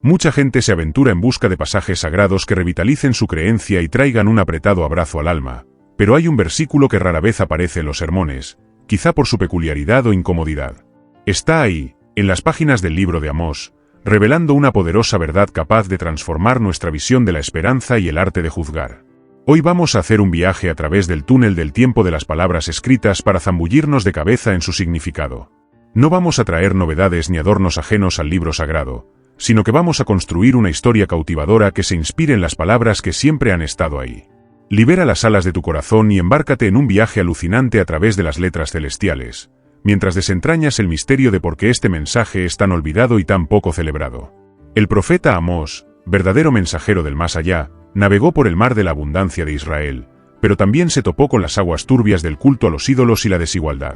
Mucha gente se aventura en busca de pasajes sagrados que revitalicen su creencia y traigan un apretado abrazo al alma, pero hay un versículo que rara vez aparece en los sermones, quizá por su peculiaridad o incomodidad. Está ahí, en las páginas del libro de Amós, revelando una poderosa verdad capaz de transformar nuestra visión de la esperanza y el arte de juzgar. Hoy vamos a hacer un viaje a través del túnel del tiempo de las palabras escritas para zambullirnos de cabeza en su significado. No vamos a traer novedades ni adornos ajenos al libro sagrado, sino que vamos a construir una historia cautivadora que se inspire en las palabras que siempre han estado ahí. Libera las alas de tu corazón y embárcate en un viaje alucinante a través de las letras celestiales, mientras desentrañas el misterio de por qué este mensaje es tan olvidado y tan poco celebrado. El profeta Amós, verdadero mensajero del más allá, navegó por el mar de la abundancia de Israel, pero también se topó con las aguas turbias del culto a los ídolos y la desigualdad.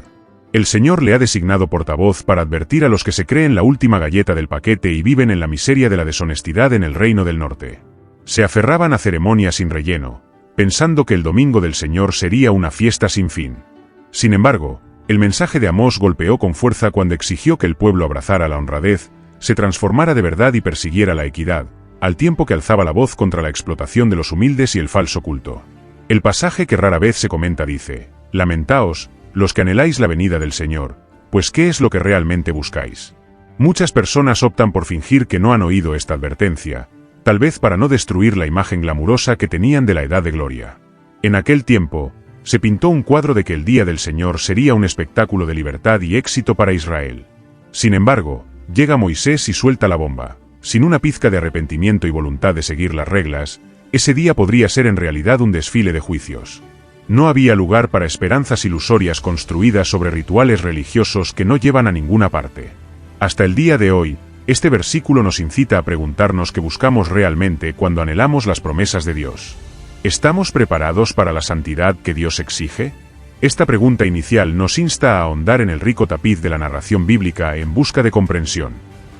El Señor le ha designado portavoz para advertir a los que se creen la última galleta del paquete y viven en la miseria de la deshonestidad en el reino del norte. Se aferraban a ceremonias sin relleno, pensando que el domingo del Señor sería una fiesta sin fin. Sin embargo, el mensaje de Amós golpeó con fuerza cuando exigió que el pueblo abrazara la honradez, se transformara de verdad y persiguiera la equidad, al tiempo que alzaba la voz contra la explotación de los humildes y el falso culto. El pasaje que rara vez se comenta dice: «Lamentaos, los que anheláis la venida del Señor, pues ¿qué es lo que realmente buscáis?». Muchas personas optan por fingir que no han oído esta advertencia, tal vez para no destruir la imagen glamurosa que tenían de la edad de gloria. En aquel tiempo, se pintó un cuadro de que el día del Señor sería un espectáculo de libertad y éxito para Israel. Sin embargo, llega Moisés y suelta la bomba. Sin una pizca de arrepentimiento y voluntad de seguir las reglas, ese día podría ser en realidad un desfile de juicios. No había lugar para esperanzas ilusorias construidas sobre rituales religiosos que no llevan a ninguna parte. Hasta el día de hoy, este versículo nos incita a preguntarnos qué buscamos realmente cuando anhelamos las promesas de Dios. ¿Estamos preparados para la santidad que Dios exige? Esta pregunta inicial nos insta a ahondar en el rico tapiz de la narración bíblica en busca de comprensión.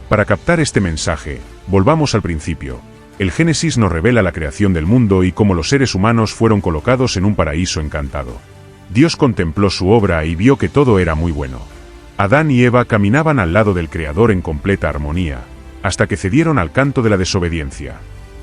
Para captar este mensaje, volvamos al principio. El Génesis nos revela la creación del mundo y cómo los seres humanos fueron colocados en un paraíso encantado. Dios contempló su obra y vio que todo era muy bueno. Adán y Eva caminaban al lado del Creador en completa armonía, hasta que cedieron al canto de la desobediencia.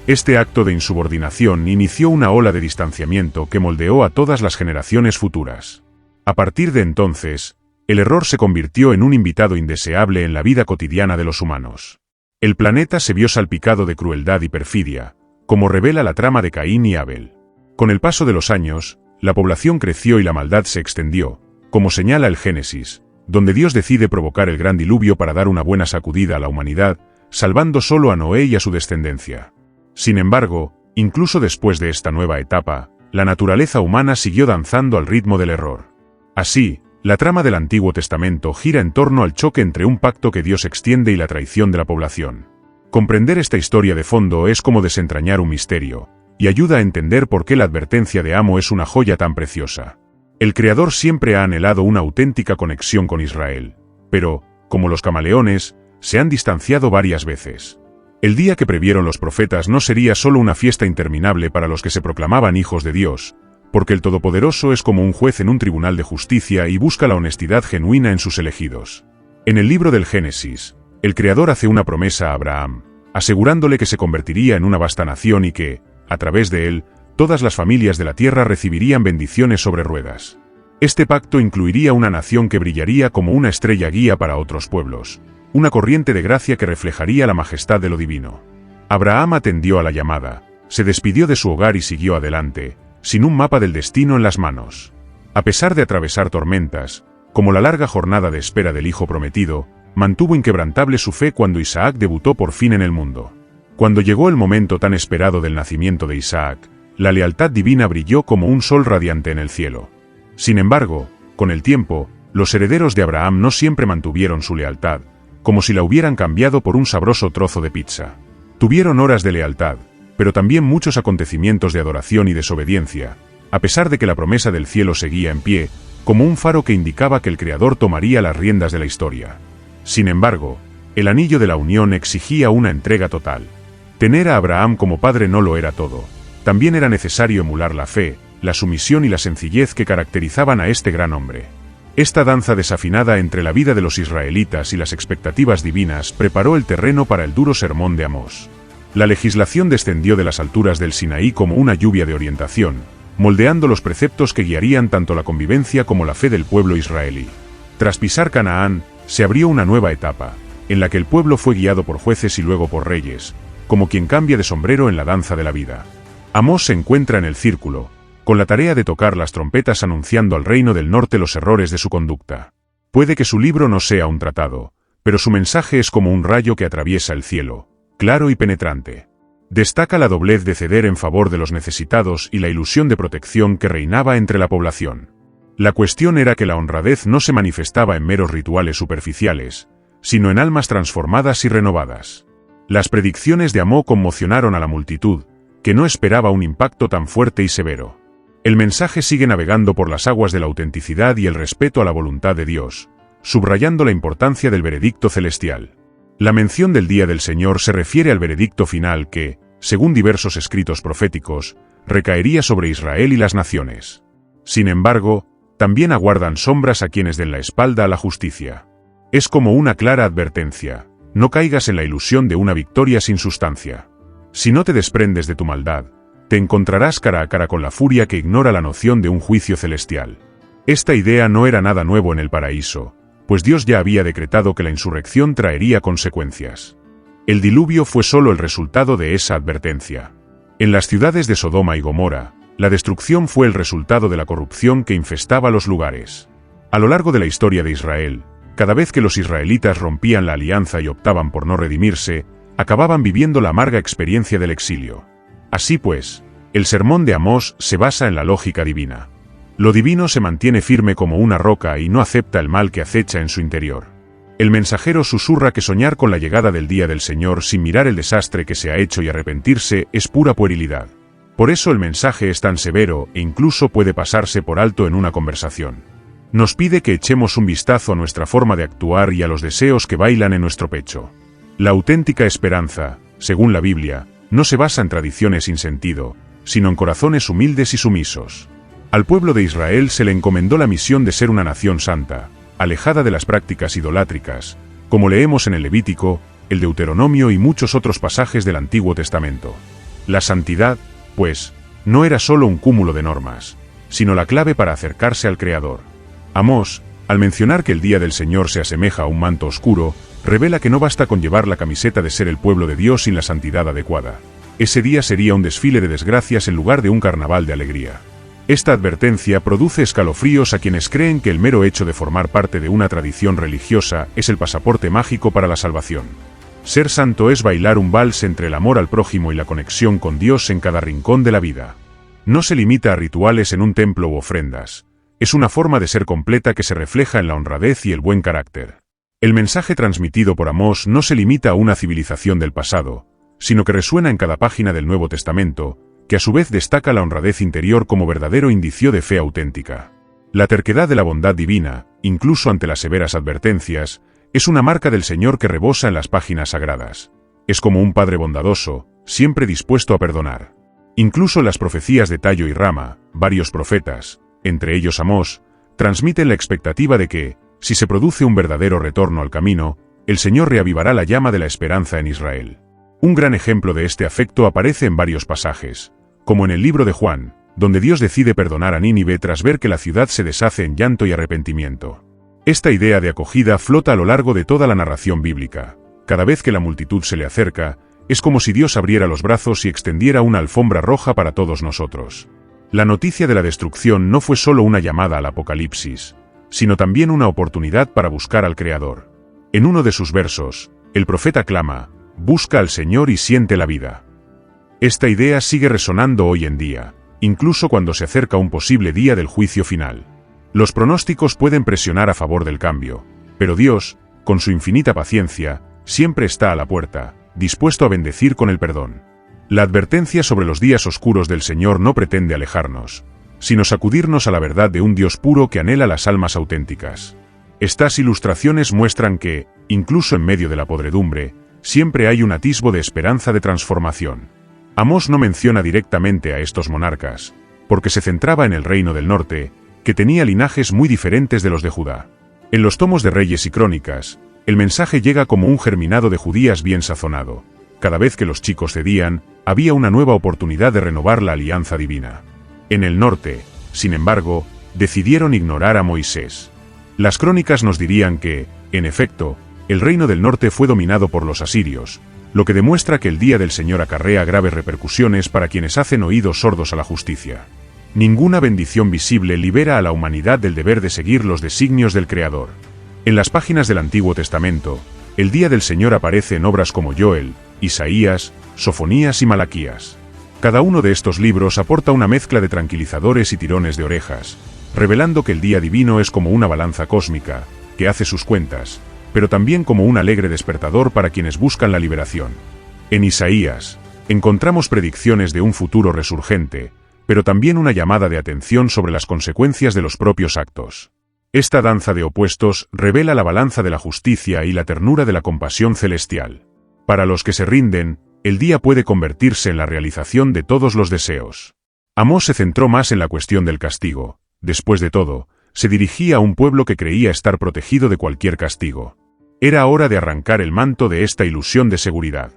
Este acto de insubordinación inició una ola de distanciamiento que moldeó a todas las generaciones futuras. A partir de entonces, el error se convirtió en un invitado indeseable en la vida cotidiana de los humanos. El planeta se vio salpicado de crueldad y perfidia, como revela la trama de Caín y Abel. Con el paso de los años, la población creció y la maldad se extendió, como señala el Génesis, donde Dios decide provocar el gran diluvio para dar una buena sacudida a la humanidad, salvando solo a Noé y a su descendencia. Sin embargo, incluso después de esta nueva etapa, la naturaleza humana siguió danzando al ritmo del error. Así, la trama del Antiguo Testamento gira en torno al choque entre un pacto que Dios extiende y la traición de la población. Comprender esta historia de fondo es como desentrañar un misterio, y ayuda a entender por qué la advertencia de Amós es una joya tan preciosa. El Creador siempre ha anhelado una auténtica conexión con Israel, pero, como los camaleones, se han distanciado varias veces. El día que previeron los profetas no sería solo una fiesta interminable para los que se proclamaban hijos de Dios, porque el Todopoderoso es como un juez en un tribunal de justicia y busca la honestidad genuina en sus elegidos. En el libro del Génesis, el Creador hace una promesa a Abraham, asegurándole que se convertiría en una vasta nación y que, a través de él, todas las familias de la tierra recibirían bendiciones sobre ruedas. Este pacto incluiría una nación que brillaría como una estrella guía para otros pueblos, una corriente de gracia que reflejaría la majestad de lo divino. Abraham atendió a la llamada, se despidió de su hogar y siguió adelante, sin un mapa del destino en las manos. A pesar de atravesar tormentas, como la larga jornada de espera del hijo prometido, mantuvo inquebrantable su fe cuando Isaac debutó por fin en el mundo. Cuando llegó el momento tan esperado del nacimiento de Isaac, la lealtad divina brilló como un sol radiante en el cielo. Sin embargo, con el tiempo, los herederos de Abraham no siempre mantuvieron su lealtad, como si la hubieran cambiado por un sabroso trozo de pizza. Tuvieron horas de lealtad, pero también muchos acontecimientos de adoración y desobediencia, a pesar de que la promesa del cielo seguía en pie, como un faro que indicaba que el Creador tomaría las riendas de la historia. Sin embargo, el anillo de la unión exigía una entrega total. Tener a Abraham como padre no lo era todo. También era necesario emular la fe, la sumisión y la sencillez que caracterizaban a este gran hombre. Esta danza desafinada entre la vida de los israelitas y las expectativas divinas preparó el terreno para el duro sermón de Amós. La legislación descendió de las alturas del Sinaí como una lluvia de orientación, moldeando los preceptos que guiarían tanto la convivencia como la fe del pueblo israelí. Tras pisar Canaán, se abrió una nueva etapa, en la que el pueblo fue guiado por jueces y luego por reyes, como quien cambia de sombrero en la danza de la vida. Amós se encuentra en el círculo, con la tarea de tocar las trompetas anunciando al reino del norte los errores de su conducta. Puede que su libro no sea un tratado, pero su mensaje es como un rayo que atraviesa el cielo, claro y penetrante. Destaca la doblez de ceder en favor de los necesitados y la ilusión de protección que reinaba entre la población. La cuestión era que la honradez no se manifestaba en meros rituales superficiales, sino en almas transformadas y renovadas. Las predicciones de Amós conmocionaron a la multitud, que no esperaba un impacto tan fuerte y severo. El mensaje sigue navegando por las aguas de la autenticidad y el respeto a la voluntad de Dios, subrayando la importancia del veredicto celestial. La mención del día del Señor se refiere al veredicto final que, según diversos escritos proféticos, recaería sobre Israel y las naciones. Sin embargo, también aguardan sombras a quienes den la espalda a la justicia. Es como una clara advertencia: no caigas en la ilusión de una victoria sin sustancia. Si no te desprendes de tu maldad, te encontrarás cara a cara con la furia que ignora la noción de un juicio celestial. Esta idea no era nada nuevo en el paraíso, pues Dios ya había decretado que la insurrección traería consecuencias. El diluvio fue solo el resultado de esa advertencia. En las ciudades de Sodoma y Gomorra, la destrucción fue el resultado de la corrupción que infestaba los lugares. A lo largo de la historia de Israel, cada vez que los israelitas rompían la alianza y optaban por no redimirse, acababan viviendo la amarga experiencia del exilio. Así pues, el sermón de Amós se basa en la lógica divina. Lo divino se mantiene firme como una roca y no acepta el mal que acecha en su interior. El mensajero susurra que soñar con la llegada del día del Señor sin mirar el desastre que se ha hecho y arrepentirse es pura puerilidad. Por eso el mensaje es tan severo e incluso puede pasarse por alto en una conversación. Nos pide que echemos un vistazo a nuestra forma de actuar y a los deseos que bailan en nuestro pecho. La auténtica esperanza, según la Biblia, no se basa en tradiciones sin sentido, sino en corazones humildes y sumisos. Al pueblo de Israel se le encomendó la misión de ser una nación santa, alejada de las prácticas idolátricas, como leemos en el Levítico, el Deuteronomio y muchos otros pasajes del Antiguo Testamento. La santidad, pues, no era solo un cúmulo de normas, sino la clave para acercarse al Creador. Amós, al mencionar que el día del Señor se asemeja a un manto oscuro, revela que no basta con llevar la camiseta de ser el pueblo de Dios sin la santidad adecuada. Ese día sería un desfile de desgracias en lugar de un carnaval de alegría. Esta advertencia produce escalofríos a quienes creen que el mero hecho de formar parte de una tradición religiosa es el pasaporte mágico para la salvación. Ser santo es bailar un vals entre el amor al prójimo y la conexión con Dios en cada rincón de la vida. No se limita a rituales en un templo u ofrendas. Es una forma de ser completa que se refleja en la honradez y el buen carácter. El mensaje transmitido por Amós no se limita a una civilización del pasado, sino que resuena en cada página del Nuevo Testamento, que a su vez destaca la honradez interior como verdadero indicio de fe auténtica. La terquedad de la bondad divina, incluso ante las severas advertencias, es una marca del Señor que rebosa en las páginas sagradas. Es como un Padre bondadoso, siempre dispuesto a perdonar. Incluso las profecías de tallo y rama, varios profetas, entre ellos Amós, transmiten la expectativa de que, si se produce un verdadero retorno al camino, el Señor reavivará la llama de la esperanza en Israel. Un gran ejemplo de este afecto aparece en varios pasajes, como en el libro de Juan, donde Dios decide perdonar a Nínive tras ver que la ciudad se deshace en llanto y arrepentimiento. Esta idea de acogida flota a lo largo de toda la narración bíblica. Cada vez que la multitud se le acerca, es como si Dios abriera los brazos y extendiera una alfombra roja para todos nosotros. La noticia de la destrucción no fue solo una llamada al apocalipsis, sino también una oportunidad para buscar al Creador. En uno de sus versos, el profeta clama: «Busca al Señor y siente la vida». Esta idea sigue resonando hoy en día, incluso cuando se acerca un posible día del juicio final. Los pronósticos pueden presionar a favor del cambio, pero Dios, con su infinita paciencia, siempre está a la puerta, dispuesto a bendecir con el perdón. La advertencia sobre los días oscuros del Señor no pretende alejarnos, sino sacudirnos a la verdad de un Dios puro que anhela las almas auténticas. Estas ilustraciones muestran que, incluso en medio de la podredumbre, siempre hay un atisbo de esperanza de transformación. Amós no menciona directamente a estos monarcas, porque se centraba en el reino del norte, que tenía linajes muy diferentes de los de Judá. En los tomos de Reyes y Crónicas, el mensaje llega como un germinado de judías bien sazonado. Cada vez que los chicos cedían, había una nueva oportunidad de renovar la alianza divina. En el norte, sin embargo, decidieron ignorar a Moisés. Las crónicas nos dirían que, en efecto, el reino del norte fue dominado por los asirios, lo que demuestra que el día del Señor acarrea graves repercusiones para quienes hacen oídos sordos a la justicia. Ninguna bendición visible libera a la humanidad del deber de seguir los designios del Creador. En las páginas del Antiguo Testamento, el día del Señor aparece en obras como Joel, Isaías, Sofonías y Malaquías. Cada uno de estos libros aporta una mezcla de tranquilizadores y tirones de orejas, revelando que el día divino es como una balanza cósmica, que hace sus cuentas, pero también como un alegre despertador para quienes buscan la liberación. En Isaías, encontramos predicciones de un futuro resurgente, pero también una llamada de atención sobre las consecuencias de los propios actos. Esta danza de opuestos revela la balanza de la justicia y la ternura de la compasión celestial. Para los que se rinden, el día puede convertirse en la realización de todos los deseos. Amós se centró más en la cuestión del castigo. Después de todo, se dirigía a un pueblo que creía estar protegido de cualquier castigo. Era hora de arrancar el manto de esta ilusión de seguridad.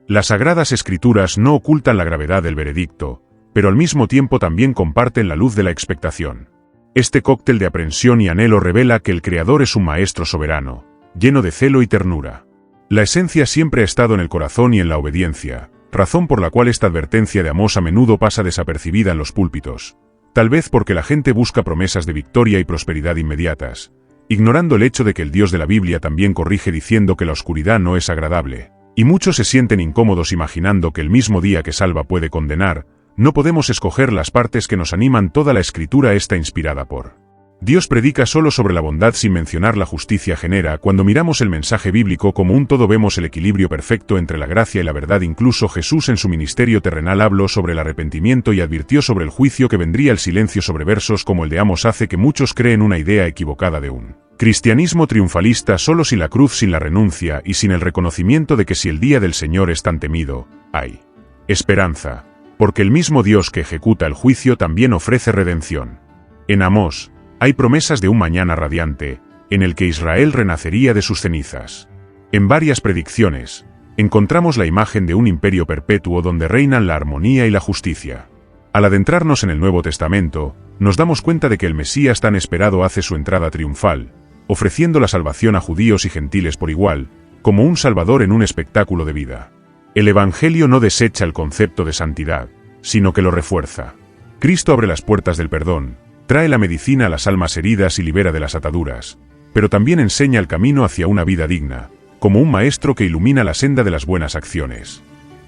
Las Sagradas Escrituras no ocultan la gravedad del veredicto, pero al mismo tiempo también comparten la luz de la expectación. Este cóctel de aprensión y anhelo revela que el Creador es un maestro soberano, lleno de celo y ternura. La esencia siempre ha estado en el corazón y en la obediencia, razón por la cual esta advertencia de Amós a menudo pasa desapercibida en los púlpitos, tal vez porque la gente busca promesas de victoria y prosperidad inmediatas, ignorando el hecho de que el Dios de la Biblia también corrige diciendo que la oscuridad no es agradable, y muchos se sienten incómodos imaginando que el mismo día que salva puede condenar. No podemos escoger las partes que nos animan. Toda la Escritura está inspirada por Dios. Predica solo sobre la bondad sin mencionar la justicia genera. Cuando miramos el mensaje bíblico como un todo vemos el equilibrio perfecto entre la gracia y la verdad. Incluso Jesús en su ministerio terrenal habló sobre el arrepentimiento y advirtió sobre el juicio que vendría. El silencio sobre versos como el de Amós hace que muchos creen una idea equivocada de un cristianismo triunfalista solo sin la cruz, sin la renuncia y sin el reconocimiento de que si el día del Señor es tan temido, hay esperanza. Porque el mismo Dios que ejecuta el juicio también ofrece redención. En Amós, hay promesas de un mañana radiante, en el que Israel renacería de sus cenizas. En varias predicciones, encontramos la imagen de un imperio perpetuo donde reinan la armonía y la justicia. Al adentrarnos en el Nuevo Testamento, nos damos cuenta de que el Mesías tan esperado hace su entrada triunfal, ofreciendo la salvación a judíos y gentiles por igual, como un salvador en un espectáculo de vida. El Evangelio no desecha el concepto de santidad, sino que lo refuerza. Cristo abre las puertas del perdón, trae la medicina a las almas heridas y libera de las ataduras, pero también enseña el camino hacia una vida digna, como un maestro que ilumina la senda de las buenas acciones.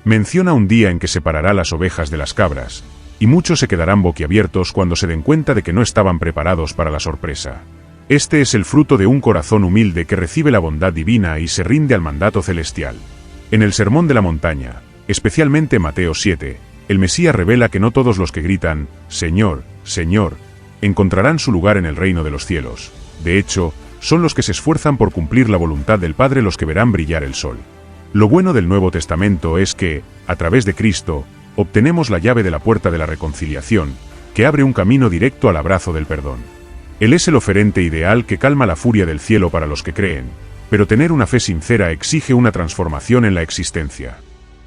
Menciona un día en que separará las ovejas de las cabras, y muchos se quedarán boquiabiertos cuando se den cuenta de que no estaban preparados para la sorpresa. Este es el fruto de un corazón humilde que recibe la bondad divina y se rinde al mandato celestial. En el Sermón de la Montaña, especialmente Mateo 7, el Mesías revela que no todos los que gritan, Señor, Señor, encontrarán su lugar en el reino de los cielos. De hecho, son los que se esfuerzan por cumplir la voluntad del Padre los que verán brillar el sol. Lo bueno del Nuevo Testamento es que, a través de Cristo, obtenemos la llave de la puerta de la reconciliación, que abre un camino directo al abrazo del perdón. Él es el oferente ideal que calma la furia del cielo para los que creen, pero tener una fe sincera exige una transformación en la existencia.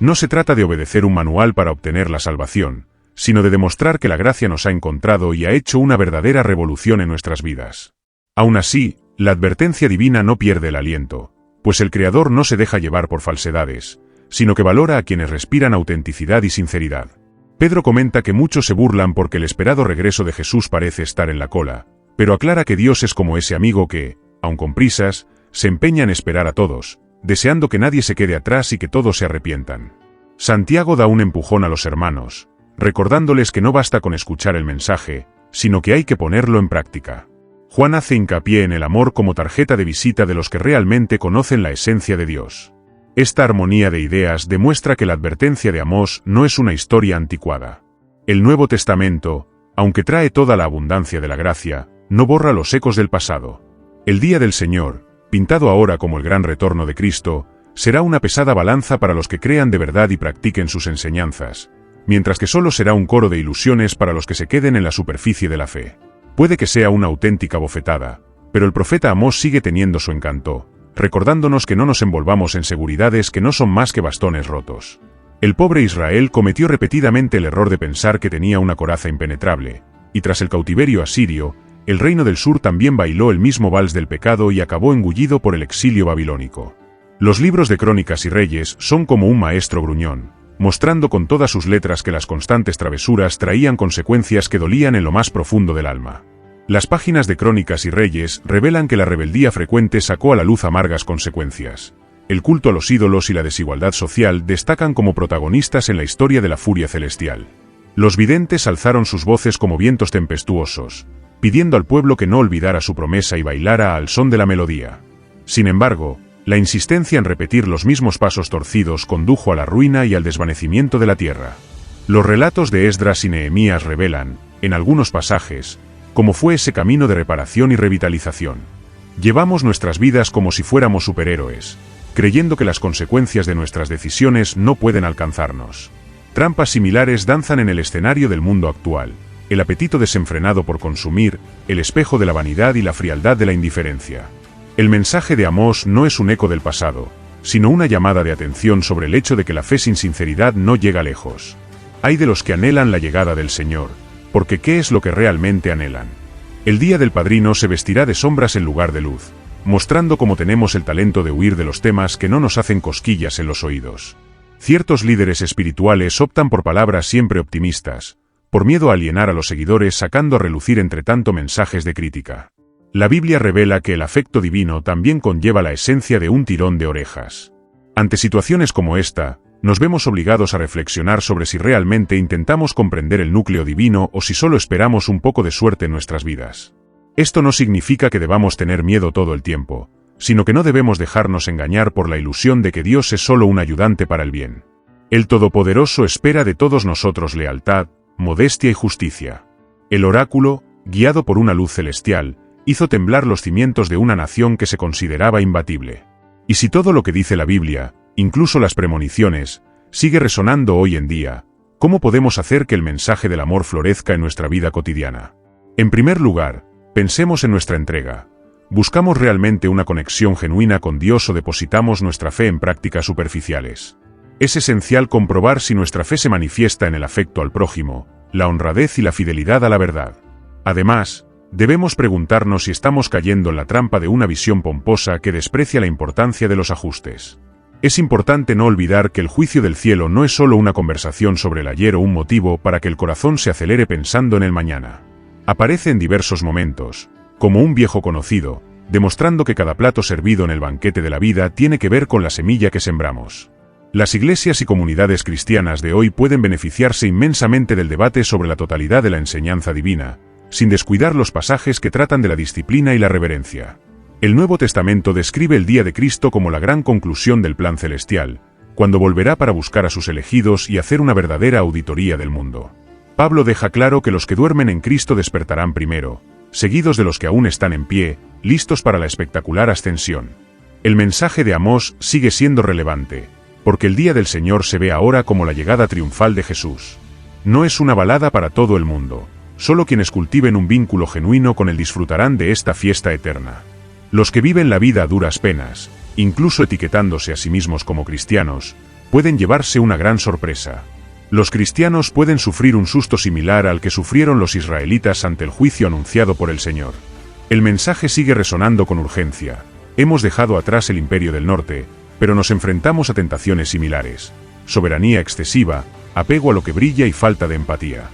No se trata de obedecer un manual para obtener la salvación, sino de demostrar que la gracia nos ha encontrado y ha hecho una verdadera revolución en nuestras vidas. Aún así, la advertencia divina no pierde el aliento, pues el Creador no se deja llevar por falsedades, sino que valora a quienes respiran autenticidad y sinceridad. Pedro comenta que muchos se burlan porque el esperado regreso de Jesús parece estar en la cola, pero aclara que Dios es como ese amigo que, aun con prisas, se empeña en esperar a todos, deseando que nadie se quede atrás y que todos se arrepientan. Santiago da un empujón a los hermanos, recordándoles que no basta con escuchar el mensaje, sino que hay que ponerlo en práctica. Juan hace hincapié en el amor como tarjeta de visita de los que realmente conocen la esencia de Dios. Esta armonía de ideas demuestra que la advertencia de Amós no es una historia anticuada. El Nuevo Testamento, aunque trae toda la abundancia de la gracia, no borra los ecos del pasado. El día del Señor, pintado ahora como el gran retorno de Cristo, será una pesada balanza para los que crean de verdad y practiquen sus enseñanzas, mientras que solo será un coro de ilusiones para los que se queden en la superficie de la fe. Puede que sea una auténtica bofetada, pero el profeta Amós sigue teniendo su encanto, recordándonos que no nos envolvamos en seguridades que no son más que bastones rotos. El pobre Israel cometió repetidamente el error de pensar que tenía una coraza impenetrable, y tras el cautiverio asirio, el reino del sur también bailó el mismo vals del pecado y acabó engullido por el exilio babilónico. Los libros de Crónicas y Reyes son como un maestro gruñón, mostrando con todas sus letras que las constantes travesuras traían consecuencias que dolían en lo más profundo del alma. Las páginas de Crónicas y Reyes revelan que la rebeldía frecuente sacó a la luz amargas consecuencias. El culto a los ídolos y la desigualdad social destacan como protagonistas en la historia de la furia celestial. Los videntes alzaron sus voces como vientos tempestuosos, pidiendo al pueblo que no olvidara su promesa y bailara al son de la melodía. Sin embargo, la insistencia en repetir los mismos pasos torcidos condujo a la ruina y al desvanecimiento de la tierra. Los relatos de Esdras y Nehemías revelan, en algunos pasajes, cómo fue ese camino de reparación y revitalización. Llevamos nuestras vidas como si fuéramos superhéroes, creyendo que las consecuencias de nuestras decisiones no pueden alcanzarnos. Trampas similares danzan en el escenario del mundo actual: el apetito desenfrenado por consumir, el espejo de la vanidad y la frialdad de la indiferencia. El mensaje de Amós no es un eco del pasado, sino una llamada de atención sobre el hecho de que la fe sin sinceridad no llega lejos. Hay de los que anhelan la llegada del Señor, porque ¿qué es lo que realmente anhelan? El día del Padrino se vestirá de sombras en lugar de luz, mostrando cómo tenemos el talento de huir de los temas que no nos hacen cosquillas en los oídos. Ciertos líderes espirituales optan por palabras siempre optimistas, por miedo a alienar a los seguidores sacando a relucir entre tanto mensajes de crítica. La Biblia revela que el afecto divino también conlleva la esencia de un tirón de orejas. Ante situaciones como esta, nos vemos obligados a reflexionar sobre si realmente intentamos comprender el núcleo divino o si solo esperamos un poco de suerte en nuestras vidas. Esto no significa que debamos tener miedo todo el tiempo, sino que no debemos dejarnos engañar por la ilusión de que Dios es solo un ayudante para el bien. El Todopoderoso espera de todos nosotros lealtad, modestia y justicia. El oráculo, guiado por una luz celestial, hizo temblar los cimientos de una nación que se consideraba imbatible. Y si todo lo que dice la Biblia, incluso las premoniciones, sigue resonando hoy en día, ¿cómo podemos hacer que el mensaje del amor florezca en nuestra vida cotidiana? En primer lugar, pensemos en nuestra entrega. ¿Buscamos realmente una conexión genuina con Dios o depositamos nuestra fe en prácticas superficiales? Es esencial comprobar si nuestra fe se manifiesta en el afecto al prójimo, la honradez y la fidelidad a la verdad. Además, debemos preguntarnos si estamos cayendo en la trampa de una visión pomposa que desprecia la importancia de los ajustes. Es importante no olvidar que el juicio del cielo no es solo una conversación sobre el ayer o un motivo para que el corazón se acelere pensando en el mañana. Aparece en diversos momentos, como un viejo conocido, demostrando que cada plato servido en el banquete de la vida tiene que ver con la semilla que sembramos. Las iglesias y comunidades cristianas de hoy pueden beneficiarse inmensamente del debate sobre la totalidad de la enseñanza divina, sin descuidar los pasajes que tratan de la disciplina y la reverencia. El Nuevo Testamento describe el día de Cristo como la gran conclusión del plan celestial, cuando volverá para buscar a sus elegidos y hacer una verdadera auditoría del mundo. Pablo deja claro que los que duermen en Cristo despertarán primero, seguidos de los que aún están en pie, listos para la espectacular ascensión. El mensaje de Amós sigue siendo relevante, porque el día del Señor se ve ahora como la llegada triunfal de Jesús. No es una balada para todo el mundo. Solo quienes cultiven un vínculo genuino con Él disfrutarán de esta fiesta eterna. Los que viven la vida a duras penas, incluso etiquetándose a sí mismos como cristianos, pueden llevarse una gran sorpresa. Los cristianos pueden sufrir un susto similar al que sufrieron los israelitas ante el juicio anunciado por el Señor. El mensaje sigue resonando con urgencia. Hemos dejado atrás el imperio del norte, pero nos enfrentamos a tentaciones similares: soberanía excesiva, apego a lo que brilla y falta de empatía.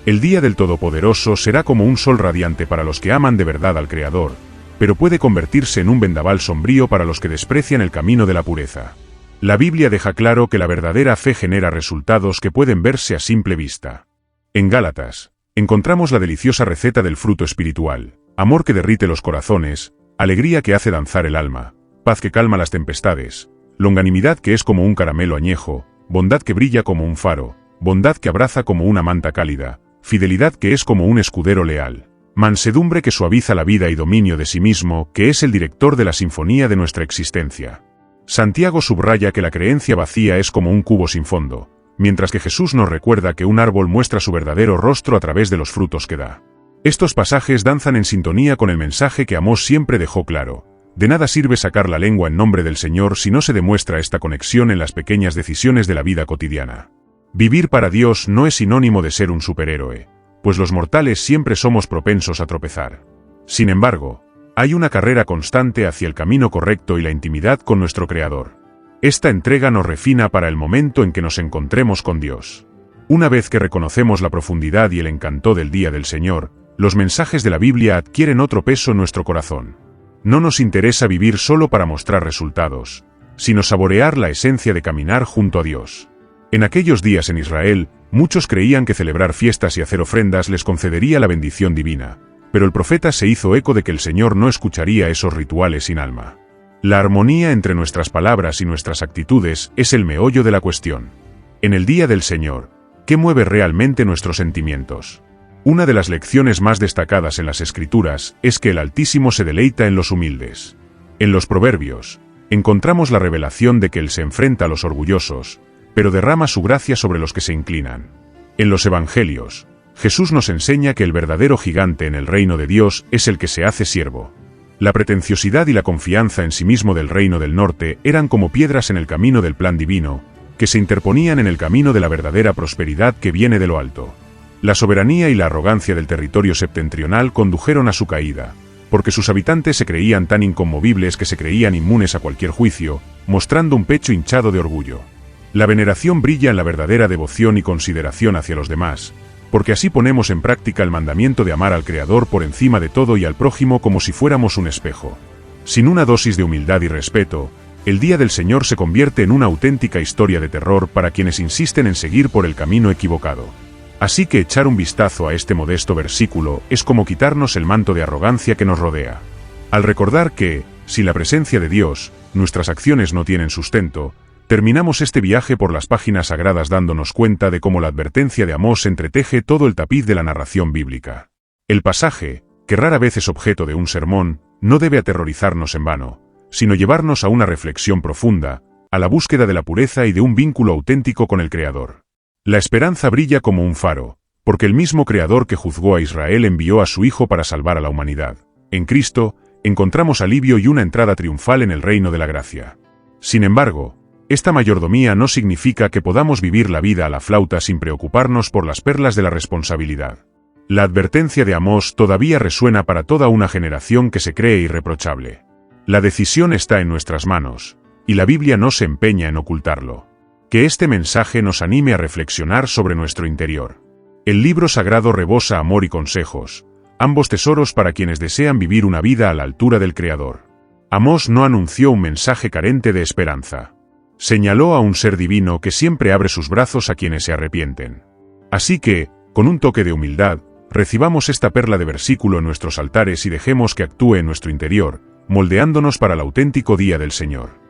El día del Todopoderoso será como un sol radiante para los que aman de verdad al Creador, pero puede convertirse en un vendaval sombrío para los que desprecian el camino de la pureza. La Biblia deja claro que la verdadera fe genera resultados que pueden verse a simple vista. En Gálatas, encontramos la deliciosa receta del fruto espiritual: amor que derrite los corazones, alegría que hace danzar el alma, paz que calma las tempestades, longanimidad que es como un caramelo añejo, bondad que brilla como un faro, bondad que abraza como una manta cálida, fidelidad que es como un escudero leal, mansedumbre que suaviza la vida y dominio de sí mismo, que es el director de la sinfonía de nuestra existencia. Santiago subraya que la creencia vacía es como un cubo sin fondo, mientras que Jesús nos recuerda que un árbol muestra su verdadero rostro a través de los frutos que da. Estos pasajes danzan en sintonía con el mensaje que Amós siempre dejó claro. De nada sirve sacar la lengua en nombre del Señor si no se demuestra esta conexión en las pequeñas decisiones de la vida cotidiana. Vivir para Dios no es sinónimo de ser un superhéroe, pues los mortales siempre somos propensos a tropezar. Sin embargo, hay una carrera constante hacia el camino correcto y la intimidad con nuestro Creador. Esta entrega nos refina para el momento en que nos encontremos con Dios. Una vez que reconocemos la profundidad y el encanto del día del Señor, los mensajes de la Biblia adquieren otro peso en nuestro corazón. No nos interesa vivir solo para mostrar resultados, sino saborear la esencia de caminar junto a Dios. En aquellos días en Israel, muchos creían que celebrar fiestas y hacer ofrendas les concedería la bendición divina, pero el profeta se hizo eco de que el Señor no escucharía esos rituales sin alma. La armonía entre nuestras palabras y nuestras actitudes es el meollo de la cuestión. En el día del Señor, ¿qué mueve realmente nuestros sentimientos? Una de las lecciones más destacadas en las Escrituras es que el Altísimo se deleita en los humildes. En los Proverbios, encontramos la revelación de que Él se enfrenta a los orgullosos, pero derrama su gracia sobre los que se inclinan. En los Evangelios, Jesús nos enseña que el verdadero gigante en el reino de Dios es el que se hace siervo. La pretenciosidad y la confianza en sí mismo del reino del norte eran como piedras en el camino del plan divino, que se interponían en el camino de la verdadera prosperidad que viene de lo alto. La soberanía y la arrogancia del territorio septentrional condujeron a su caída, porque sus habitantes se creían tan inconmovibles que se creían inmunes a cualquier juicio, mostrando un pecho hinchado de orgullo. La veneración brilla en la verdadera devoción y consideración hacia los demás, porque así ponemos en práctica el mandamiento de amar al Creador por encima de todo y al prójimo como si fuéramos un espejo. Sin una dosis de humildad y respeto, el día del Señor se convierte en una auténtica historia de terror para quienes insisten en seguir por el camino equivocado. Así que echar un vistazo a este modesto versículo es como quitarnos el manto de arrogancia que nos rodea. Al recordar que, sin la presencia de Dios, nuestras acciones no tienen sustento, terminamos este viaje por las páginas sagradas dándonos cuenta de cómo la advertencia de Amós entreteje todo el tapiz de la narración bíblica. El pasaje, que rara vez es objeto de un sermón, no debe aterrorizarnos en vano, sino llevarnos a una reflexión profunda, a la búsqueda de la pureza y de un vínculo auténtico con el Creador. La esperanza brilla como un faro, porque el mismo Creador que juzgó a Israel envió a su Hijo para salvar a la humanidad. En Cristo, encontramos alivio y una entrada triunfal en el reino de la gracia. Sin embargo, esta mayordomía no significa que podamos vivir la vida a la flauta sin preocuparnos por las perlas de la responsabilidad. La advertencia de Amós todavía resuena para toda una generación que se cree irreprochable. La decisión está en nuestras manos, y la Biblia no se empeña en ocultarlo. Que este mensaje nos anime a reflexionar sobre nuestro interior. El libro sagrado rebosa amor y consejos, ambos tesoros para quienes desean vivir una vida a la altura del Creador. Amós no anunció un mensaje carente de esperanza. Señaló a un ser divino que siempre abre sus brazos a quienes se arrepienten. Así que, con un toque de humildad, recibamos esta perla de versículo en nuestros altares y dejemos que actúe en nuestro interior, moldeándonos para el auténtico día del Señor.